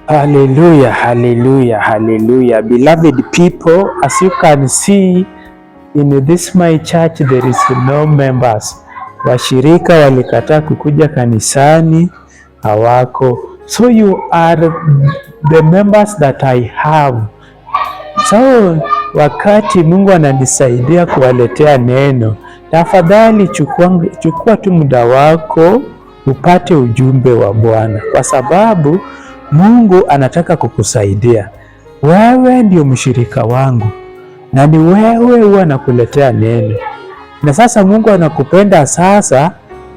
Hallelujah, hallelujah, hallelujah. Beloved people, as you can see in this my church there is no members. Washirika walikataa kukuja kanisani, hawako. So you are the members that I have. So wakati Mungu ananisaidia kuwaletea neno, tafadhali chukua tu muda wako upate ujumbe wa Bwana, kwa sababu Mungu anataka kukusaidia. Wewe ndio mshirika wangu na ni wewe huwa nakuletea neno. Na sasa Mungu anakupenda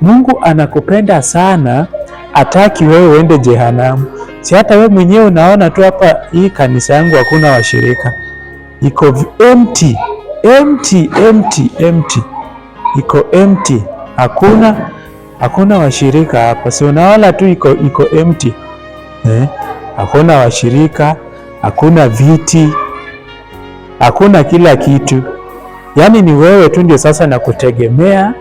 Mungu anakupenda sana, ataki wewe uende jehanamu. Si hata wewe mwenyewe unaona tu hapa hii kanisa yangu hakuna washirika. Iko empty. Iko empty. Hakuna washirika hapa. Si unaona tu iko empty. Hakuna washirika, hakuna viti, hakuna kila kitu. Yaani ni wewe tu ndio sasa nakutegemea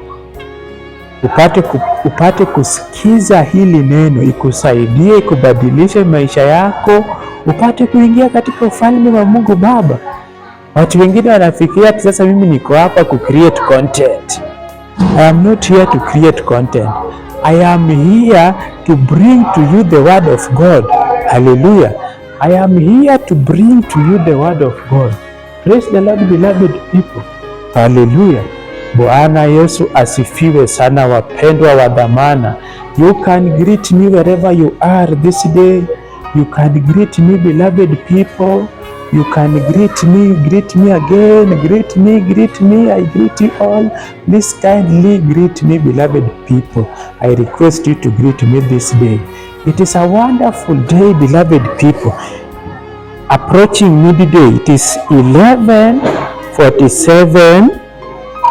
upate kusikiza hili neno, ikusaidie, ikubadilishe maisha yako, upate kuingia katika ufalme wa Mungu Baba. Watu wengine wanafikiria sasa mimi niko hapa ku create content. I am not here to create content. I am here to bring to you the word of God. Hallelujah. I am here to bring to you the word of God. Praise the Lord, beloved people. Hallelujah. Bwana Yesu asifiwe sana, wapendwa wa dhamana. You can greet me wherever you are this day. You can greet me, beloved people. You can greet me again, greet me, I greet you all. Please kindly greet me, beloved people. I request you to greet me this day. It is a wonderful day, beloved people. Approaching midday, it is 11:47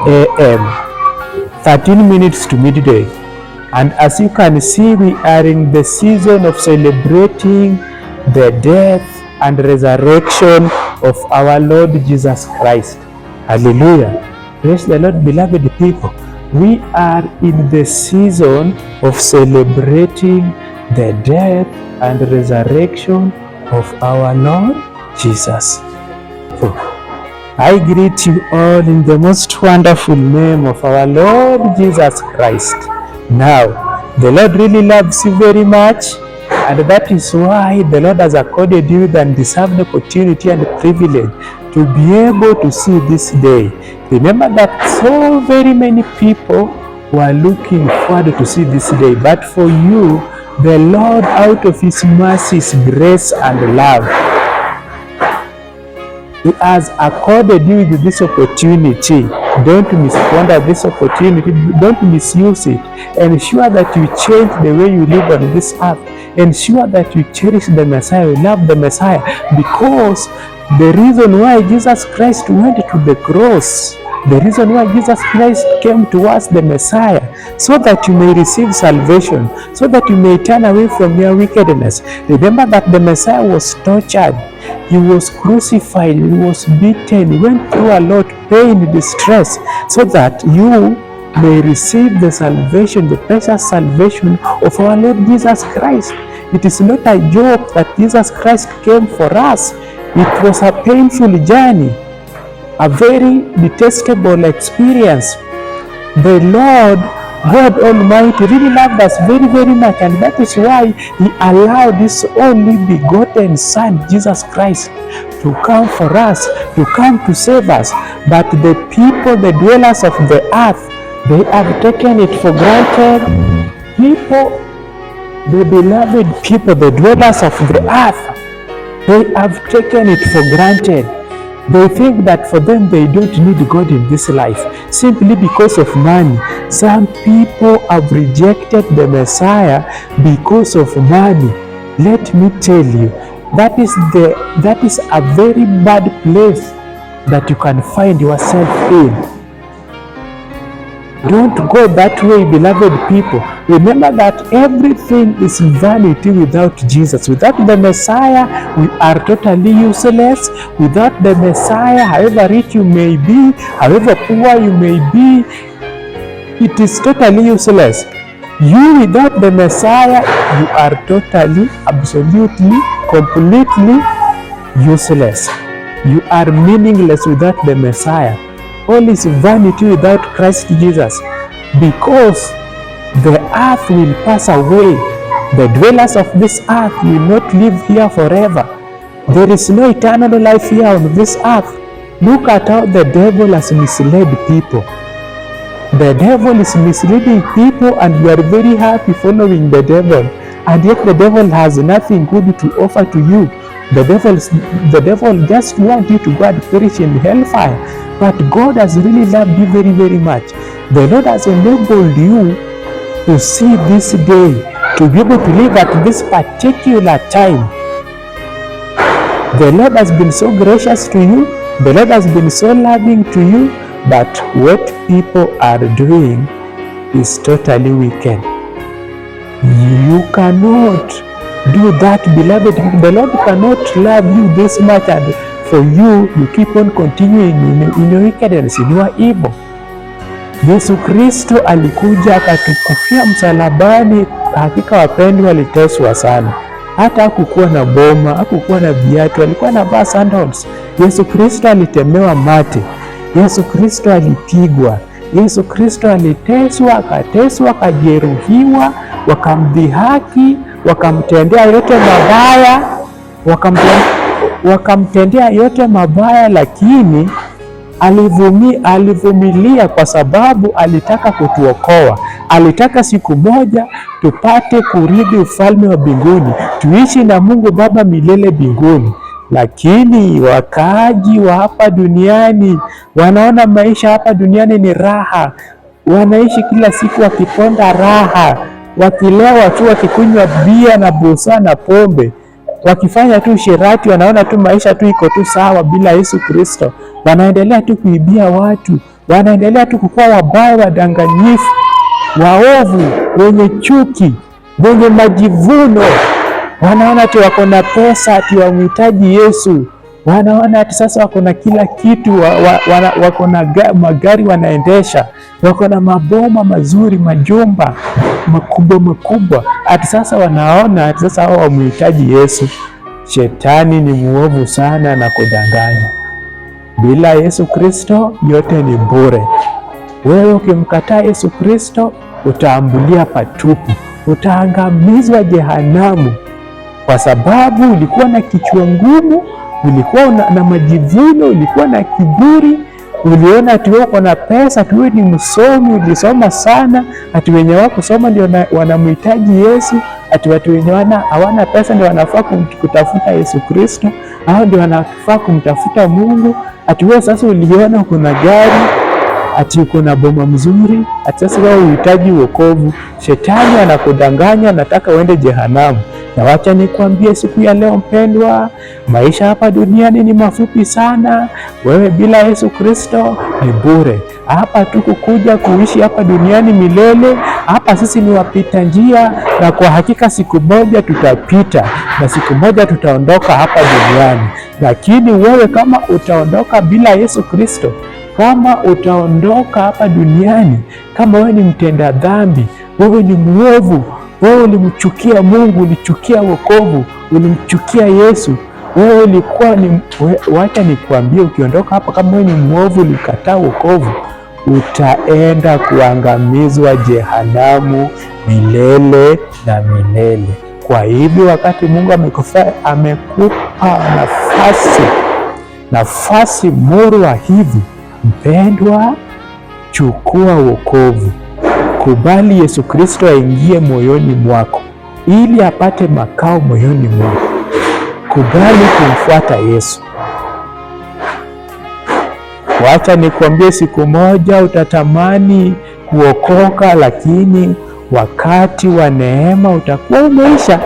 a.m. 13 minutes to midday. And as you can see, we are in the season of celebrating the death and resurrection of our Lord Jesus Christ. Hallelujah. Praise the Lord, beloved people. We are in the season of celebrating the death and resurrection of our Lord Jesus. I greet you all in the most wonderful name of our Lord Jesus Christ. Now, the Lord really loves you very much, and that is why the Lord has accorded you the undeserved opportunity and privilege to be able to see this day. Remember that so very many people were looking forward to see this day, but for you, the Lord, out of His mercies, grace, and love, He has accorded you with this opportunity. Don't misquander this opportunity. Don't misuse it. Ensure that you change the way you live on this earth. Ensure that you cherish the Messiah, you love the Messiah, because the reason why Jesus Christ went to the cross, the reason why Jesus Christ came to us, the Messiah, so that you may receive salvation, so that you may turn away from your wickedness. Remember that the Messiah was tortured, He was crucified, He was beaten, He went through a lot, pain, distress, so that you may receive the salvation, the precious salvation of our Lord Jesus Christ. It is not a joke that Jesus Christ came for us. It was a painful journey, a very detestable experience. The Lord God Almighty really loved us very, very much, and that is why He allowed His only begotten Son, Jesus Christ, to come for us, to come to save us. But the people, the dwellers of the earth, they have taken it for granted. People, the beloved people, the dwellers of the earth, they have taken it for granted. They think that for them they don't need God in this life simply because of money. Some people have rejected the Messiah because of money. Let me tell you, that is a very bad place that you can find yourself in. Don't go that way, beloved people. Remember that everything is vanity without Jesus. Without the Messiah, we are totally useless. Without the Messiah, however rich you may be, however poor you may be, it is totally useless. You without the Messiah, you are totally, absolutely, completely useless. You are meaningless without the Messiah. All is vanity without Christ Jesus, because the earth will pass away. The dwellers of this earth will not live here forever. There is no eternal life here on this earth. Look at how the devil has misled people. The devil is misleading people, and you are very happy following the devil, and yet the devil has nothing good to offer to you. The devil just wants you to go and perish in hellfire, but God has really loved you very, very much. The Lord has enabled you to see this day, to be able to live at this particular time. The Lord has been so gracious to you. The Lord has been so loving to you. But what people are doing is totally wicked. You cannot do that, beloved. The Lord cannot love you this much, and for you keep on continuing in your wickedness, in your evil. Yesu Kristo alikuja akatukufia msalabani. Hakika wapendwa, aliteswa sana. Hata hakukuwa na boma, hakukuwa na viatu, alikuwa anavaa sandals. Yesu Kristo alitemewa mate. Yesu Kristo alipigwa. Yesu Kristo aliteswa, akateswa, akajeruhiwa, wakamdhihaki, wakamtendea yote mabaya, wakamtendea yote mabaya, lakini alivumilia kwa sababu alitaka kutuokoa. Alitaka siku moja tupate kurithi ufalme wa mbinguni, tuishi na Mungu Baba milele mbinguni. Lakini wakaaji wa hapa duniani wanaona maisha hapa duniani ni raha. Wanaishi kila siku wakiponda raha, wakilewa tu, wakikunywa bia na busaa na pombe, wakifanya tu sherati. Wanaona tu maisha tu iko tu sawa bila Yesu Kristo. Wanaendelea tu kuibia watu, wanaendelea tu kukuwa wabaya, wadanganyifu, waovu, wenye chuki, wenye majivuno. Wanaona ati wako na pesa, ati wamhitaji Yesu. Wanaona ati sasa wako na kila kitu, wako na magari wanaendesha, wako na maboma mazuri, majumba makubwa makubwa. Ati sasa wanaona ati sasa hao wamhitaji Yesu. Shetani ni muovu sana na kudanganya. Bila Yesu Kristo yote ni bure. Wewe ukimkataa Yesu Kristo utaambulia patupu, utaangamizwa jehanamu. Kwa sababu ulikuwa na kichwa ngumu, ulikuwa na majivuno, ulikuwa na kiburi, uliona ati wewe uko na pesa, ati wewe ni msomi, ulisoma sana, ati wenye wakusoma ndio wanamhitaji Yesu, ati watu wenye hawana pesa ndio wanafaa kutafuta Yesu Kristo, hao ndio wanafaa kumtafuta Mungu. Ati wewe sasa uliona uko na gari, ati uko na boma mzuri, ati sasa wewe unahitaji wokovu. Shetani anakudanganya, anataka uende jehanamu. Na wacha nikwambie siku ya leo mpendwa, maisha hapa duniani ni mafupi sana. Wewe bila Yesu Kristo ni bure. Hapa tu kukuja kuishi hapa duniani milele. Hapa sisi ni wapita njia, na kwa hakika siku moja tutapita, na siku moja tutaondoka hapa duniani. Lakini wewe kama utaondoka bila Yesu Kristo, kama utaondoka hapa duniani, kama wewe ni mtenda dhambi, wewe ni mwovu, wewe ulimchukia Mungu, ulichukia wokovu, ulimchukia Yesu, wewe ulikuwa ni wacha nikwambie, ukiondoka hapa kama wewe ni mwovu, ulikataa wokovu, utaenda kuangamizwa jehanamu milele na milele. Kwa hivyo wakati Mungu amekupa nafasi murwa hivi, mpendwa, chukua wokovu. Kubali Yesu Kristo aingie moyoni mwako ili apate makao moyoni mwako. Kubali kumfuata Yesu. Wacha nikwambie, siku moja utatamani kuokoka, lakini wakati wa neema utakuwa umeisha.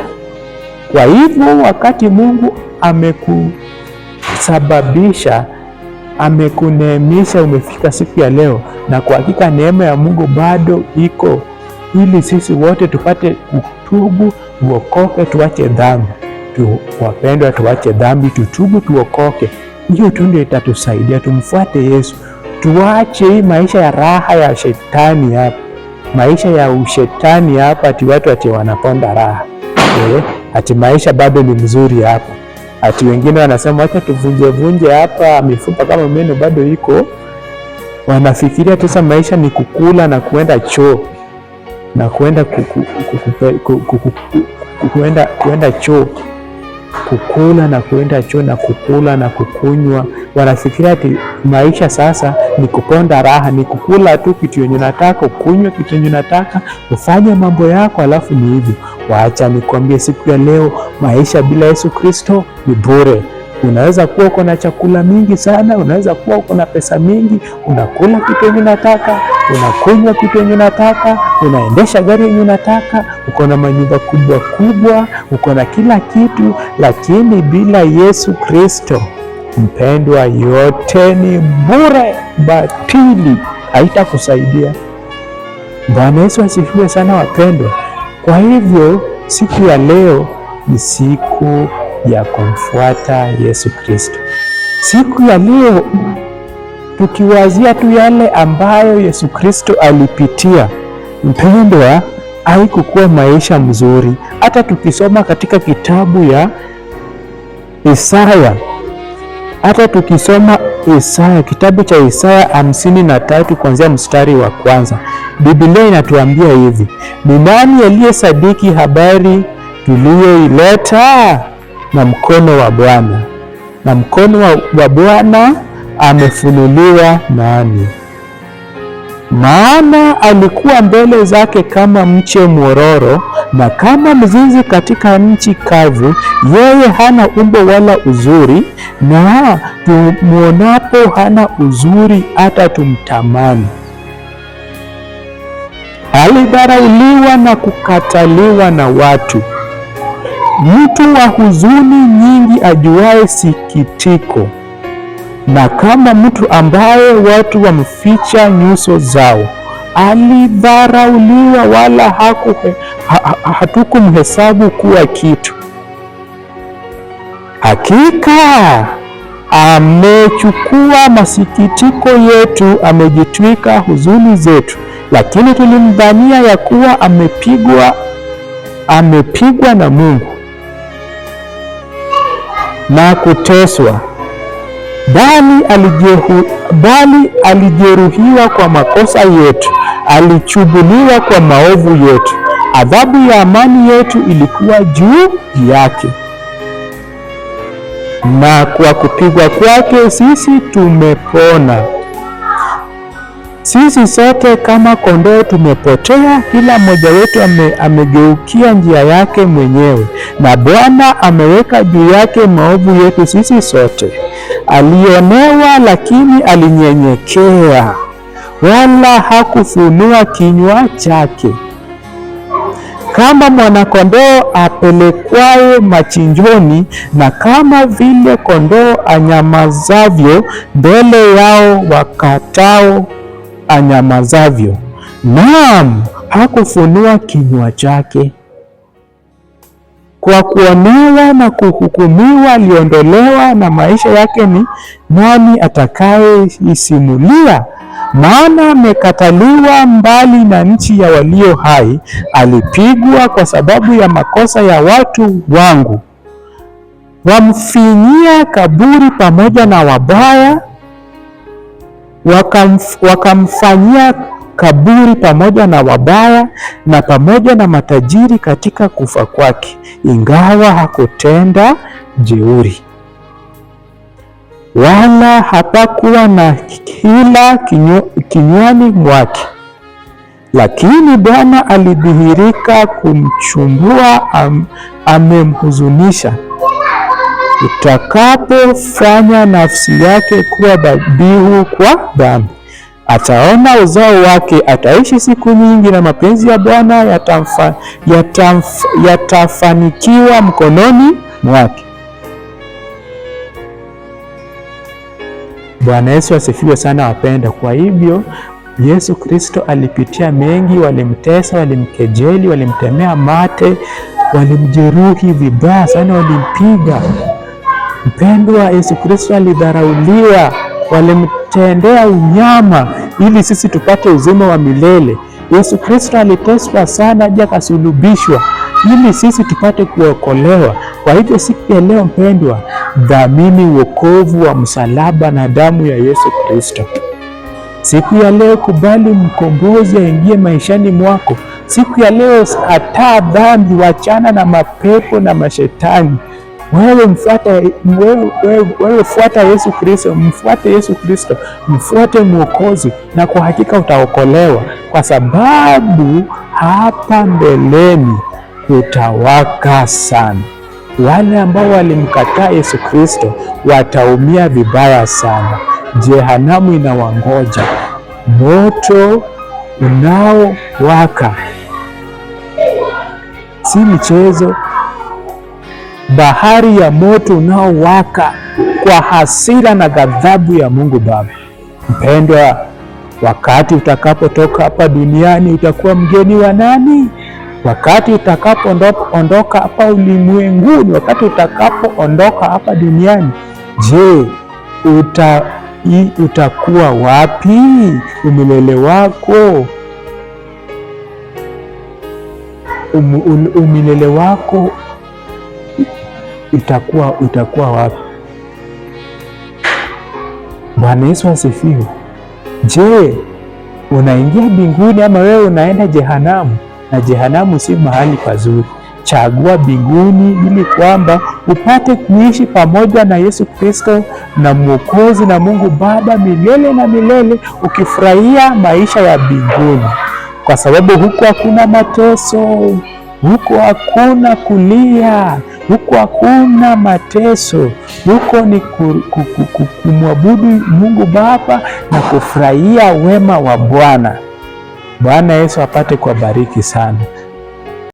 Kwa hivyo wakati Mungu amekusababisha, amekuneemisha, umefika siku ya leo, na kwa hakika neema ya Mungu bado iko, ili sisi wote tupate kutubu, tuokoke, tuache dhambi. Wapendwa, tuache dhambi, tutubu, tuokoke. Hiyo tu ndio itatusaidia tumfuate Yesu. Tuache hii maisha ya raha ya shetani hapa. maisha ya ushetani hapa, ati watu ati wanaponda raha. Ati maisha bado ni mzuri hapa. Ati wengine wanasema acha tuvunje hapa mifupa kama meno bado iko. Wanafikiria sasa maisha ni kukula na kuenda choo na kuenda kuenda choo, kukula na kuenda choo na kukula na kukunywa. Wanafikiria ati maisha sasa ni kuponda raha, ni kukula tu kitu yenye unataka, kunywa kitu yenye unataka, ufanye mambo yako, alafu ni hivyo. Waacha nikwambie siku ya leo, maisha bila Yesu Kristo ni bure. Unaweza kuwa uko na chakula mingi sana, unaweza kuwa uko na pesa mingi, unakula kitu yenye unataka, unakunywa kitu yenye unataka, unaendesha gari yenye unataka, uko na manyumba kubwa kubwa, uko na kila kitu, lakini bila Yesu Kristo, mpendwa, yote ni bure, batili, haitakusaidia. Bwana Yesu asifiwe sana wapendwa. Kwa hivyo siku ya leo ni siku ya kumfuata Yesu Kristo. Siku ya leo tukiwazia tu yale ambayo Yesu Kristo alipitia, mpendwa, haikukuwa maisha mzuri. Hata tukisoma katika kitabu ya Isaya, kitabu cha Isaya 53 kuanzia mstari wa kwanza, Biblia inatuambia hivi: ni nani aliyesadiki habari tuliyoileta? Na mkono wa Bwana, na mkono wa Bwana amefunuliwa nani? Maana alikuwa mbele zake kama mche mwororo na kama mzizi katika nchi kavu. Yeye hana umbo wala uzuri, na tumuonapo hana uzuri hata tumtamani. Alidharauliwa na kukataliwa na watu, mtu wa huzuni nyingi, ajuaye sikitiko, na kama mtu ambaye watu wamficha nyuso zao. Alidharauliwa, wala hatukumhesabu kuwa kitu. Hakika amechukua masikitiko yetu, amejitwika huzuni zetu. Lakini tulimdhania ya kuwa amepigwa na Mungu na kuteswa, bali alijeruhiwa kwa makosa yetu, alichubuliwa kwa maovu yetu. Adhabu ya amani yetu ilikuwa juu yake, na kwa kupigwa kwake sisi tumepona. Sisi sote kama kondoo tumepotea, kila mmoja wetu amegeukia njia yake mwenyewe, na Bwana ameweka juu yake maovu yetu sisi sote. Alionewa, lakini alinyenyekea, wala hakufunua kinywa chake. Kama mwana-kondoo apelekwaye machinjoni, na kama vile kondoo anyamazavyo mbele yao wakatao anyamazavyo, naam, hakufunua kinywa chake. Kwa kuonewa na kuhukumiwa aliondolewa, na maisha yake ni nani atakayeisimulia? Maana amekataliwa mbali na nchi ya walio hai, alipigwa kwa sababu ya makosa ya watu wangu. Wamfinyia kaburi pamoja na wabaya, wakamfanyia kaburi pamoja na wabaya na pamoja na matajiri katika kufa kwake, ingawa hakutenda jeuri, wala hapakuwa na hila kinywani mwake. Lakini Bwana alidhihirika kumchumbua, amemhuzunisha. Utakapofanya nafsi yake kuwa dhabihu kwa dhambi, ataona uzao wake, ataishi siku nyingi, na mapenzi ya Bwana yatafanikiwa mkononi mwake. Bwana Yesu asifiwe sana wapenda. Kwa hivyo Yesu Kristo alipitia mengi, walimtesa, walimkejeli, walimtemea mate, walimjeruhi vibaya sana, walimpiga. Mpendwa, Yesu Kristo alidharauliwa, walimtendea unyama ili sisi tupate uzima wa milele. Yesu Kristo aliteswa sana hadi akasulubishwa ili sisi tupate kuokolewa. Kwa hivyo siku ya leo mpendwa, dhamini wokovu wa msalaba na damu ya Yesu Kristo. Siku ya leo kubali mkombozi aingie maishani mwako. Siku ya leo kataa dhambi, wachana na mapepo na mashetani. Wewe fuata Yesu Kristo, mfuate Yesu Kristo, mfuate Mwokozi, na kwa hakika utaokolewa, kwa sababu hapa mbeleni utawaka sana. Wale ambao walimkataa Yesu Kristo wataumia vibaya sana. Jehanamu inawangoja, moto unaowaka, si mchezo. Bahari ya moto unaowaka kwa hasira na ghadhabu ya Mungu Baba. Mpendwa, wakati utakapotoka hapa duniani utakuwa mgeni wa nani? Wakati utakapoondoka hapa ulimwenguni, wakati utakapoondoka hapa duniani, je, utakuwa wapi? Umilele wako umilele wako itakuwa wapi? Bwana Yesu asifiwe. Je, unaingia mbinguni ama wewe unaenda jehanamu? Na jehanamu si mahali pazuri. Chagua mbinguni ili kwamba upate kuishi pamoja na Yesu Kristo na Mwokozi na Mungu Baba milele na milele, ukifurahia maisha ya mbinguni, kwa sababu huko hakuna mateso, huko hakuna kulia, huko hakuna mateso. Huko ni kumwabudu Mungu Baba na kufurahia wema wa Bwana. Bwana Yesu apate kubariki sana.